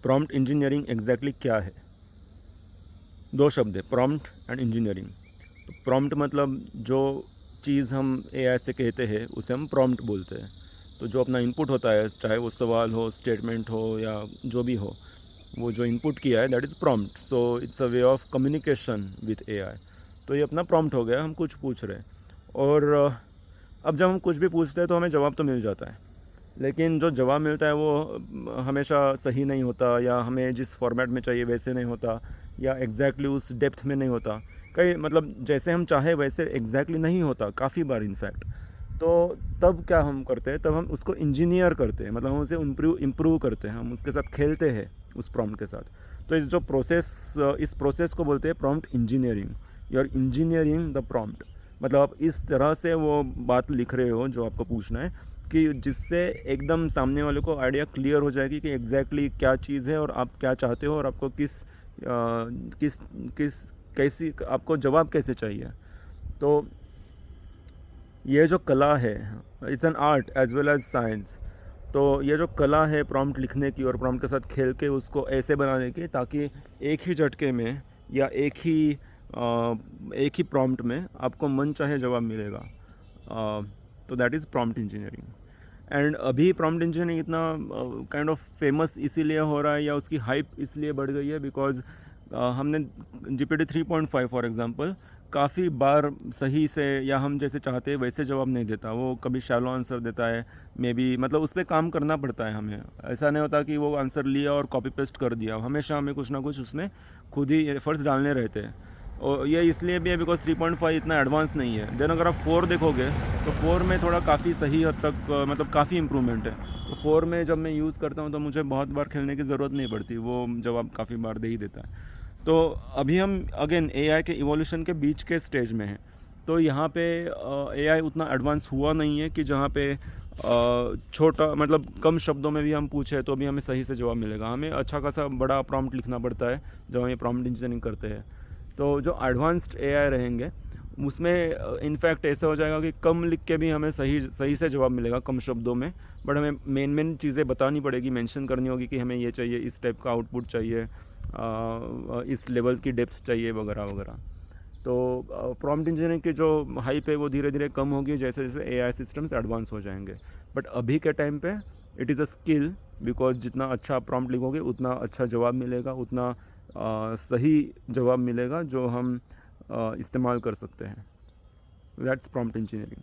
Prompt engineering exactly क्या है? दो शब्द है, प्रॉम्प्ट एंड इंजीनियरिंग। तो प्रॉम्प्ट मतलब जो चीज़ हम एआई से कहते हैं उसे हम प्रॉम्प्ट बोलते हैं। तो जो अपना इनपुट होता है, चाहे वो सवाल हो, स्टेटमेंट हो या जो भी हो, वो जो इनपुट किया है that is prompt. So it's a way of communication with AI. तो ये अपना प्रॉम्प्ट हो गया, हम कुछ पूछ रहे हैं और अब जब हम कुछ भी पूछते हैं तो हमें जवाब तो मिल जाता है, लेकिन जो जवाब मिलता है वो हमेशा सही नहीं होता, या हमें जिस फॉर्मेट में चाहिए वैसे नहीं होता, या एग्जैक्टली उस डेप्थ में नहीं होता। कई मतलब जैसे हम चाहे वैसे एग्जैक्टली नहीं होता काफ़ी बार इनफैक्ट। तो तब क्या हम करते हैं, तब हम उसको इंजीनियर करते हैं, मतलब हम उसे इम्प्रूव करते हैं, हम उसके साथ खेलते हैं उस प्रॉम्प्ट के साथ। तो इस प्रोसेस को बोलते हैं prompt engineering. You are engineering the prompt. मतलब आप इस तरह से वो बात लिख रहे हो जो आपको पूछना है, कि जिससे एकदम सामने वाले को आइडिया क्लियर हो जाएगी कि एग्जैक्टली क्या चीज़ है और आप क्या चाहते हो, और आपको किस किस कैसी आपको जवाब कैसे चाहिए। तो ये जो कला है, it's an art as well as science. तो ये जो कला है प्रॉम्प्ट लिखने की और प्रॉम्प्ट के साथ खेल के उसको ऐसे बनाने की ताकि एक ही झटके में या एक ही प्रॉम्प्ट में आपको मन चाहे जवाब मिलेगा। तो that is prompt engineering. And अभी प्रॉम्प्ट इंजीनियरिंग इतना काइंड ऑफ फेमस इसीलिए हो रहा है, या उसकी हाइप इसलिए बढ़ गई है बिकॉज हमने GPT 3.5 फॉर एग्जांपल काफ़ी बार सही से या हम जैसे चाहते हैं वैसे जवाब नहीं देता। वो कभी शैलो आंसर देता है, मे बी मतलब उस पर काम करना पड़ता है हमें। ऐसा नहीं होता कि वो आंसर लिया और कॉपी पेस्ट कर दिया, हमेशा हमें कुछ ना कुछ उसमें खुद ही एफर्ट्स डालने रहते हैं। और ये इसलिए भी है बिकॉज 3.5 इतना एडवांस नहीं है। देन अगर आप 4 देखोगे तो 4 में थोड़ा काफ़ी सही हद तक मतलब काफ़ी इम्प्रूवमेंट है। तो 4 में जब मैं यूज़ करता हूँ तो मुझे बहुत बार खेलने की ज़रूरत नहीं पड़ती, वो जवाब काफ़ी बार दे ही देता है। तो अभी हम अगेन एआई के इवोल्यूशन के बीच के स्टेज में हैं। तो यहाँ पे एआई उतना एडवांस हुआ नहीं है कि जहाँ पे छोटा मतलब कम शब्दों में भी हम पूछे तो भी हमें सही से जवाब मिलेगा। हमें अच्छा खासा बड़ा प्रॉम्प्ट लिखना पड़ता है जब हम ये प्रॉम्प्ट इंजीनियरिंग करते हैं। तो जो एडवांस्ड एआई रहेंगे उसमें इनफैक्ट ऐसा हो जाएगा कि कम लिख के भी हमें सही से जवाब मिलेगा कम शब्दों में। बट हमें मेन चीज़ें बतानी पड़ेगी, मेंशन करनी होगी कि हमें ये चाहिए, इस टाइप का आउटपुट चाहिए, इस लेवल की डेप्थ चाहिए वगैरह वगैरह। तो प्रॉम्प्ट इंजीनियरिंग की जो हाइप है वो धीरे धीरे कम होगी जैसे जैसे एआई सिस्टम्स एडवांस हो जाएंगे। बट अभी के टाइम पे it is a skill, because जितना अच्छा प्रॉम्प्ट लिखोगे उतना अच्छा जवाब मिलेगा, उतना सही जवाब मिलेगा जो हम इस्तेमाल कर सकते हैं। That's prompt engineering.